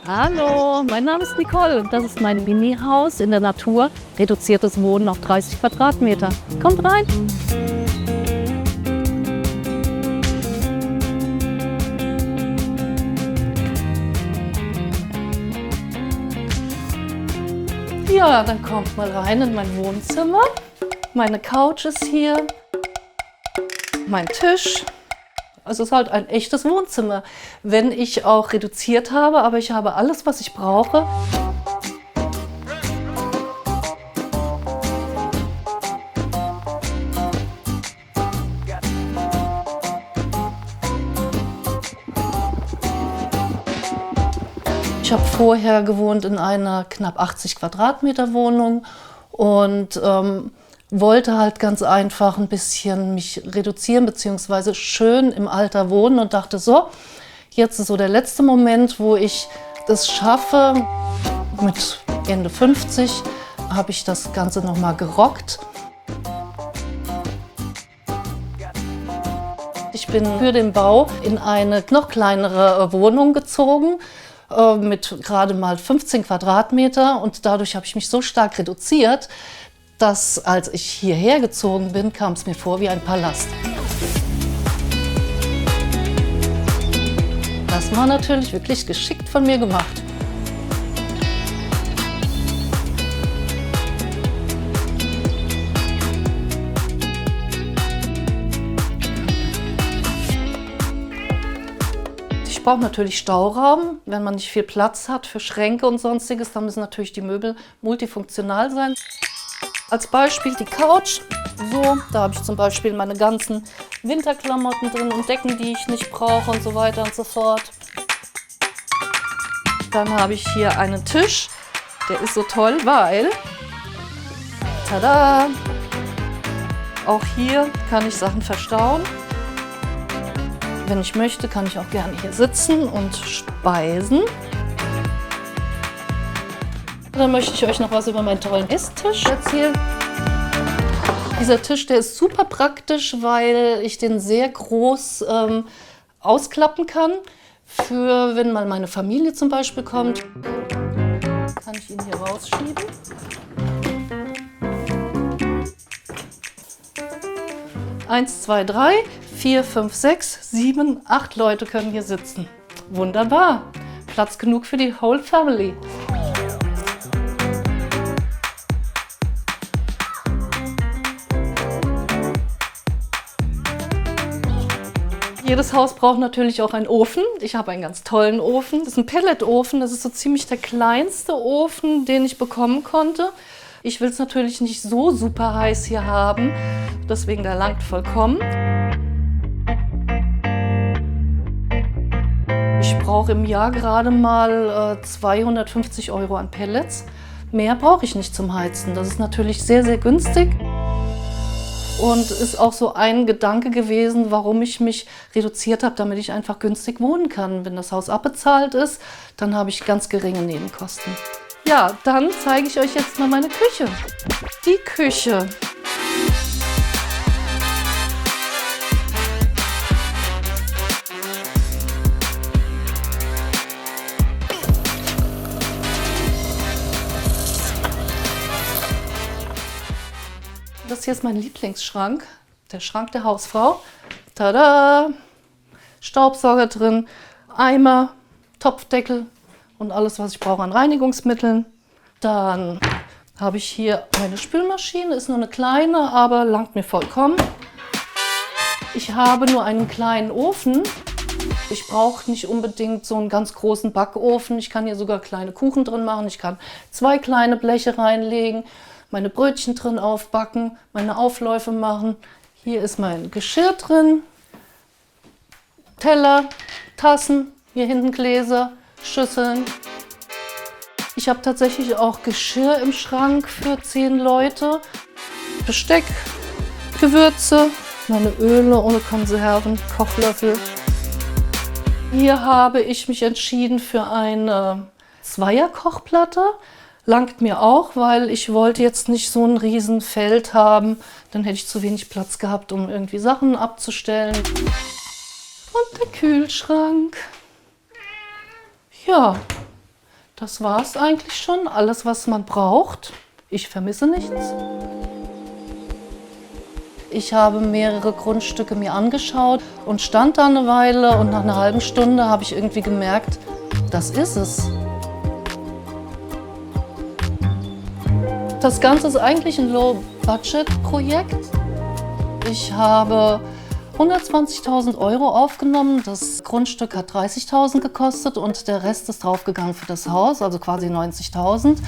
Hallo, mein Name ist Nicole und das ist mein Mini-Haus in der Natur. Reduziertes Wohnen auf 30 Quadratmeter. Kommt rein! Ja, dann kommt mal rein in mein Wohnzimmer. Meine Couch ist hier, mein Tisch. Also es ist halt ein echtes Wohnzimmer, wenn ich auch reduziert habe, aber ich habe alles, was ich brauche. Ich habe vorher gewohnt in einer knapp 80 Quadratmeter Wohnung und wollte halt ganz einfach ein bisschen mich reduzieren bzw. schön im Alter wohnen und dachte so, jetzt ist so der letzte Moment, wo ich das schaffe. Mit Ende 50 habe ich das Ganze nochmal gerockt. Ich bin für den Bau in eine noch kleinere Wohnung gezogen, mit gerade mal 15 Quadratmeter und dadurch habe ich mich so stark reduziert, dass als ich hierher gezogen bin, kam es mir vor wie ein Palast. Das war natürlich wirklich geschickt von mir gemacht. Ich brauche natürlich Stauraum, wenn man nicht viel Platz hat für Schränke und Sonstiges, dann müssen natürlich die Möbel multifunktional sein. Als Beispiel die Couch. So, da habe ich zum Beispiel meine ganzen Winterklamotten drin und Decken, die ich nicht brauche und so weiter und so fort. Dann habe ich hier einen Tisch, der ist so toll, weil, tada, auch hier kann ich Sachen verstauen. Wenn ich möchte, kann ich auch gerne hier sitzen und speisen. Dann möchte ich euch noch was über meinen tollen Esstisch erzählen. Dieser Tisch, der ist super praktisch, weil ich den sehr groß ausklappen kann. Für wenn mal meine Familie zum Beispiel kommt, kann ich ihn hier rausschieben. Eins, zwei, drei, 4, 5, 6, 7, 8 Leute können hier sitzen. Wunderbar. Platz genug für die whole family. Jedes Haus braucht natürlich auch einen Ofen. Ich habe einen ganz tollen Ofen. Das ist ein Pelletofen. Das ist so ziemlich der kleinste Ofen, den ich bekommen konnte. Ich will es natürlich nicht so super heiß hier haben, deswegen der langt vollkommen. Ich brauche im Jahr gerade mal 250 € an Pellets. Mehr brauche ich nicht zum Heizen. Das ist natürlich sehr, sehr günstig. Und ist auch so ein Gedanke gewesen, warum ich mich reduziert habe, damit ich einfach günstig wohnen kann. Wenn das Haus abbezahlt ist, dann habe ich ganz geringe Nebenkosten. Ja, dann zeige ich euch jetzt mal meine Küche. Die Küche. Das hier ist mein Lieblingsschrank, der Schrank der Hausfrau. Tada! Staubsauger drin, Eimer, Topfdeckel und alles, was ich brauche an Reinigungsmitteln. Dann habe ich hier meine Spülmaschine, ist nur eine kleine, aber langt mir vollkommen. Ich habe nur einen kleinen Ofen. Ich brauche nicht unbedingt so einen ganz großen Backofen. Ich kann hier sogar kleine Kuchen drin machen. Ich kann 2 kleine Bleche reinlegen, meine Brötchen drin aufbacken, meine Aufläufe machen. Hier ist mein Geschirr drin, Teller, Tassen, hier hinten Gläser, Schüsseln. Ich habe tatsächlich auch Geschirr im Schrank für 10 Leute, Besteck, Gewürze, meine Öle ohne Konserven, Kochlöffel. Hier habe ich mich entschieden für eine Zweierkochplatte. Langt mir auch, weil ich wollte jetzt nicht so ein riesen Feld haben. Dann hätte ich zu wenig Platz gehabt, um irgendwie Sachen abzustellen. Und der Kühlschrank. Ja, Das war es eigentlich schon. Alles, was man braucht. Ich vermisse nichts. Ich habe mehrere Grundstücke mir angeschaut und stand da eine Weile und nach einer halben Stunde habe ich irgendwie gemerkt, das ist es. Das Ganze ist eigentlich ein Low-Budget-Projekt. Ich habe 120.000 € aufgenommen. Das Grundstück hat 30.000 gekostet und der Rest ist draufgegangen für das Haus, also quasi 90.000.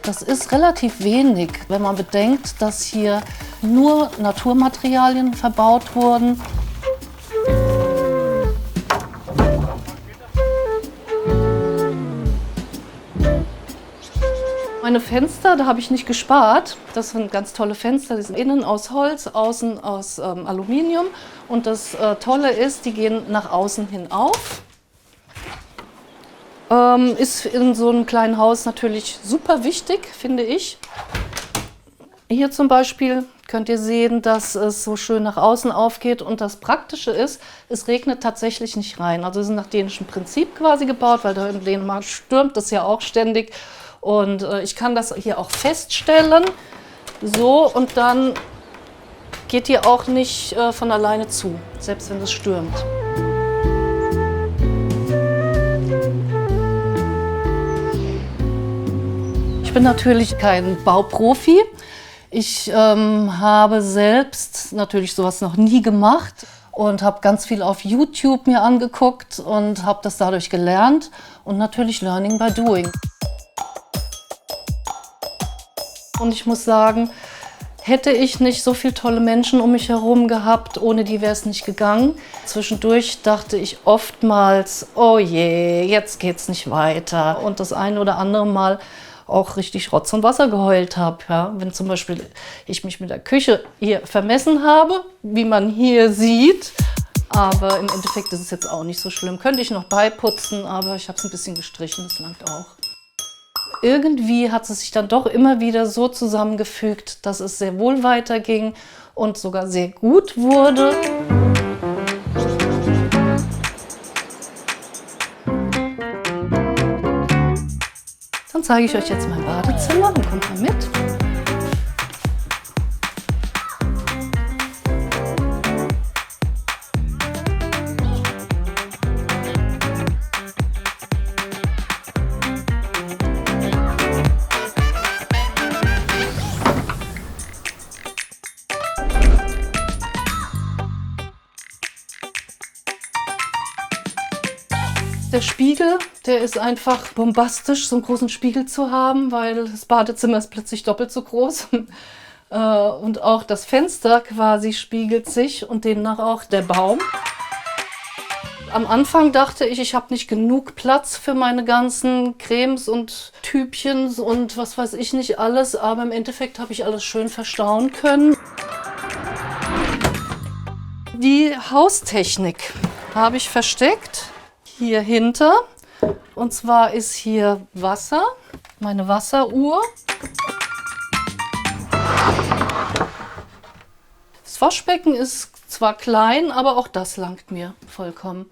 Das ist relativ wenig, wenn man bedenkt, dass hier nur Naturmaterialien verbaut wurden. Meine Fenster, da habe ich nicht gespart. Das sind ganz tolle Fenster. Die sind innen aus Holz, außen aus Aluminium. Und das Tolle ist, die gehen nach außen hin auf. Ist in so einem kleinen Haus natürlich super wichtig, finde ich. Hier zum Beispiel könnt ihr sehen, dass es so schön nach außen aufgeht. Und das Praktische ist, es regnet tatsächlich nicht rein. Also sie sind nach dänischem Prinzip quasi gebaut, weil da in Dänemark stürmt es ja auch ständig. Und ich kann das hier auch feststellen. So, und dann geht die auch nicht von alleine zu, selbst wenn es stürmt. Ich bin natürlich kein Bauprofi. Ich habe selbst natürlich sowas noch nie gemacht und habe ganz viel auf YouTube mir angeguckt und habe das dadurch gelernt. Und natürlich Learning by Doing. Und ich muss sagen, hätte ich nicht so viele tolle Menschen um mich herum gehabt, ohne die wäre es nicht gegangen. Zwischendurch dachte ich oftmals, oh je, jetzt geht's nicht weiter. Und das eine oder andere Mal auch richtig Rotz und Wasser geheult habe. Ja? Wenn zum Beispiel ich mich mit der Küche hier vermessen habe, wie man hier sieht. Aber im Endeffekt ist es jetzt auch nicht so schlimm. Könnte ich noch beiputzen, aber ich habe es ein bisschen gestrichen, das langt auch. Irgendwie hat es sich dann doch immer wieder so zusammengefügt, dass es sehr wohl weiterging und sogar sehr gut wurde. Dann zeige ich euch jetzt mein Badezimmer und kommt mal mit. Der Spiegel, der ist einfach bombastisch, so einen großen Spiegel zu haben, weil das Badezimmer ist plötzlich doppelt so groß. Und auch das Fenster quasi spiegelt sich und demnach auch der Baum. Am Anfang dachte ich, ich habe nicht genug Platz für meine ganzen Cremes und Tübchen und was weiß ich nicht alles, aber im Endeffekt habe ich alles schön verstauen können. Die Haustechnik habe ich versteckt. Hier hinter, und zwar ist hier Wasser, meine Wasseruhr. Das Waschbecken ist zwar klein, aber auch das langt mir vollkommen.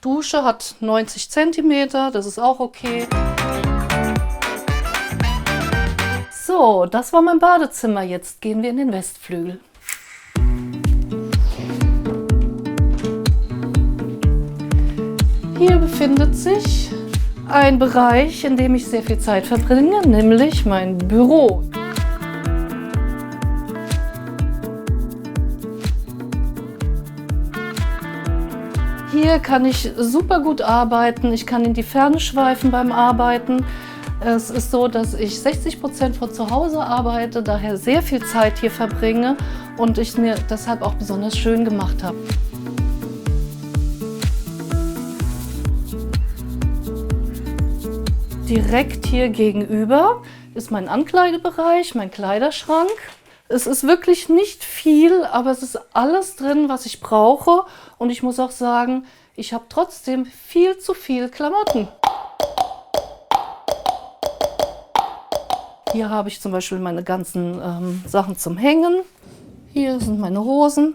Dusche hat 90 cm, das ist auch okay. So, das war mein Badezimmer. Jetzt gehen wir in den Westflügel. Hier befindet sich ein Bereich, in dem ich sehr viel Zeit verbringe, nämlich mein Büro. Hier kann ich super gut arbeiten, ich kann in die Ferne schweifen beim Arbeiten. Es ist so, dass ich 60% von zu Hause arbeite, daher sehr viel Zeit hier verbringe und ich mir deshalb auch besonders schön gemacht habe. Direkt hier gegenüber ist mein Ankleidebereich, mein Kleiderschrank. Es ist wirklich nicht viel, aber es ist alles drin, was ich brauche. Und ich muss auch sagen, ich habe trotzdem viel zu viel Klamotten. Hier habe ich zum Beispiel meine ganzen Sachen zum Hängen. Hier sind meine Hosen.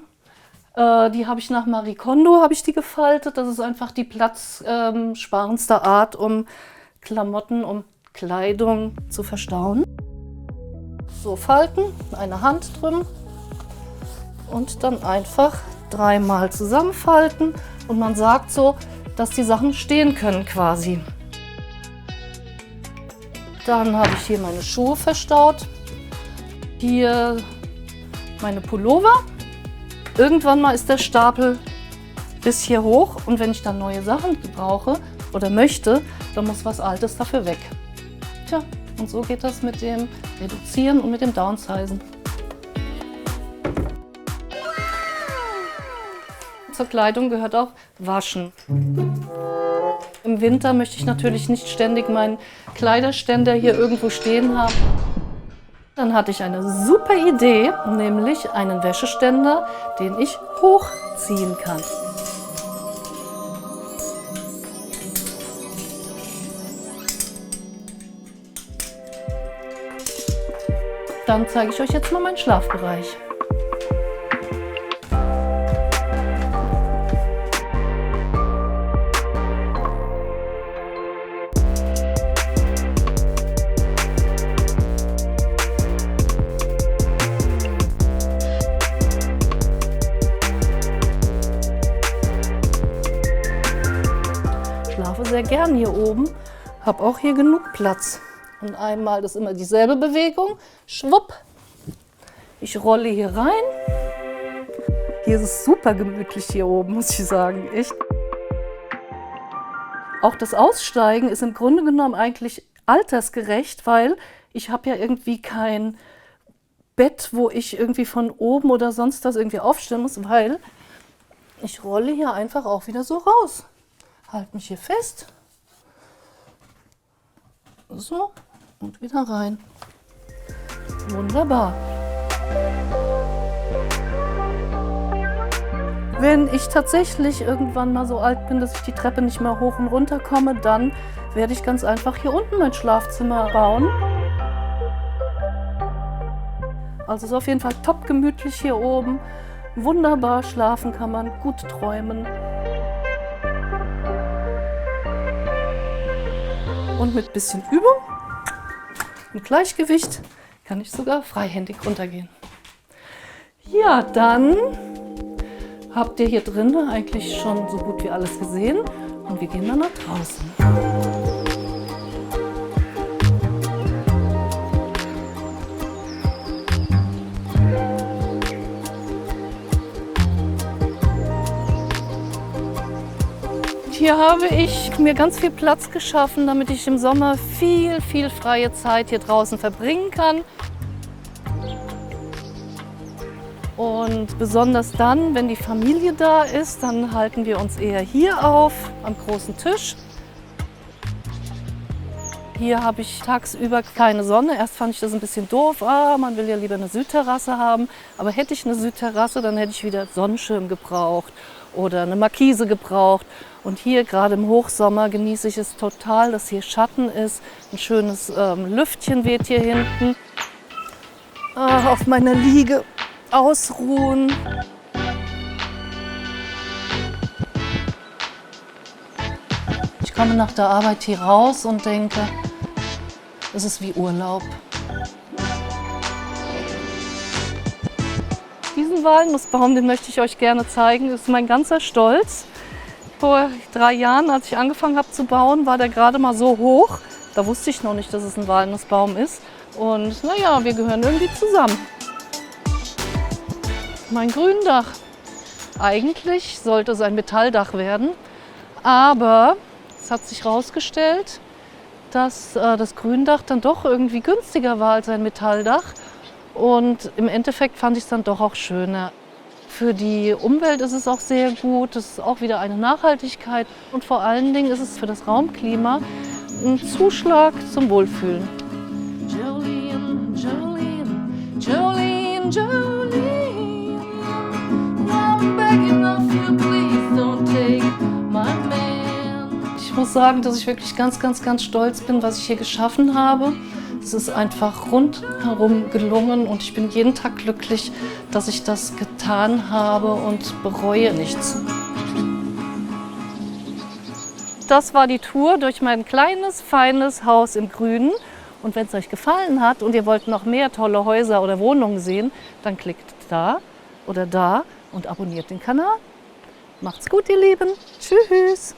Die habe ich nach Marie Kondo die gefaltet. Das ist einfach die platzsparendste Art, um Klamotten, um Kleidung zu verstauen. So falten, eine Hand drüben und dann einfach 3-mal zusammenfalten. Und man sagt so, dass die Sachen stehen können quasi. Dann habe ich hier meine Schuhe verstaut. Hier meine Pullover. Irgendwann mal ist der Stapel bis hier hoch und wenn ich dann neue Sachen brauche oder möchte, dann muss was Altes dafür weg. Tja, und so geht das mit dem Reduzieren und mit dem Downsizen. Zur Kleidung gehört auch Waschen. Im Winter möchte ich natürlich nicht ständig meinen Kleiderständer hier irgendwo stehen haben. Dann hatte ich eine super Idee, nämlich einen Wäscheständer, den ich hochziehen kann. Dann zeige ich euch jetzt mal meinen Schlafbereich. Ich schlafe sehr gern hier oben, habe auch hier genug Platz. Und einmal, das ist immer dieselbe Bewegung, schwupp, ich rolle hier rein. Hier ist es super gemütlich hier oben, muss ich sagen, echt. Auch das Aussteigen ist im Grunde genommen eigentlich altersgerecht, weil ich habe ja irgendwie kein Bett, wo ich irgendwie von oben oder sonst was irgendwie aufstellen muss, weil ich rolle hier einfach auch wieder so raus. Halte mich hier fest. So, und wieder rein. Wunderbar. Wenn ich tatsächlich irgendwann mal so alt bin, dass ich die Treppe nicht mehr hoch und runter komme, dann werde ich ganz einfach hier unten mein Schlafzimmer bauen. Also es ist auf jeden Fall top gemütlich hier oben. Wunderbar schlafen kann man, gut träumen. Und mit ein bisschen Übung und Gleichgewicht kann ich sogar freihändig runtergehen. Ja, dann habt ihr hier drin eigentlich schon so gut wie alles gesehen und wir gehen dann nach draußen. Hier habe ich mir ganz viel Platz geschaffen, damit ich im Sommer viel freie Zeit hier draußen verbringen kann. Und besonders dann, wenn die Familie da ist, dann halten wir uns eher hier auf, am großen Tisch. Hier habe ich tagsüber keine Sonne. Erst fand ich das ein bisschen doof. Man will ja lieber eine Südterrasse haben. Aber hätte ich eine Südterrasse, dann hätte ich wieder Sonnenschirm gebraucht oder eine Markise gebraucht. Und hier, gerade im Hochsommer, genieße ich es total, dass hier Schatten ist. Ein schönes Lüftchen weht hier hinten. Auf meiner Liege ausruhen. Ich komme nach der Arbeit hier raus und denke, es ist wie Urlaub. Diesen Walnussbaum, den möchte ich euch gerne zeigen. Das ist mein ganzer Stolz. Vor 3 Jahren, als ich angefangen habe zu bauen, war der gerade mal so hoch. Da wusste ich noch nicht, dass es ein Walnussbaum ist. Und naja, wir gehören irgendwie zusammen. Mein Gründach. Eigentlich sollte es ein Metalldach werden, aber es hat sich herausgestellt, dass das Gründach dann doch irgendwie günstiger war als ein Metalldach. Und im Endeffekt fand ich es dann doch auch schöner. Für die Umwelt ist es auch sehr gut, es ist auch wieder eine Nachhaltigkeit und vor allen Dingen ist es für das Raumklima ein Zuschlag zum Wohlfühlen. Jolene, Jolene, Jolene, Jolene, I'm begging of you, please don't take my man. Ich muss sagen, dass ich wirklich ganz stolz bin, was ich hier geschaffen habe. Es ist einfach rundherum gelungen und ich bin jeden Tag glücklich, dass ich das getan habe und bereue nichts. das war die Tour durch mein kleines, feines Haus im Grünen. Und wenn es euch gefallen hat und ihr wollt noch mehr tolle Häuser oder Wohnungen sehen, dann klickt da oder da und abonniert den Kanal. Macht's gut, ihr Lieben. Tschüss.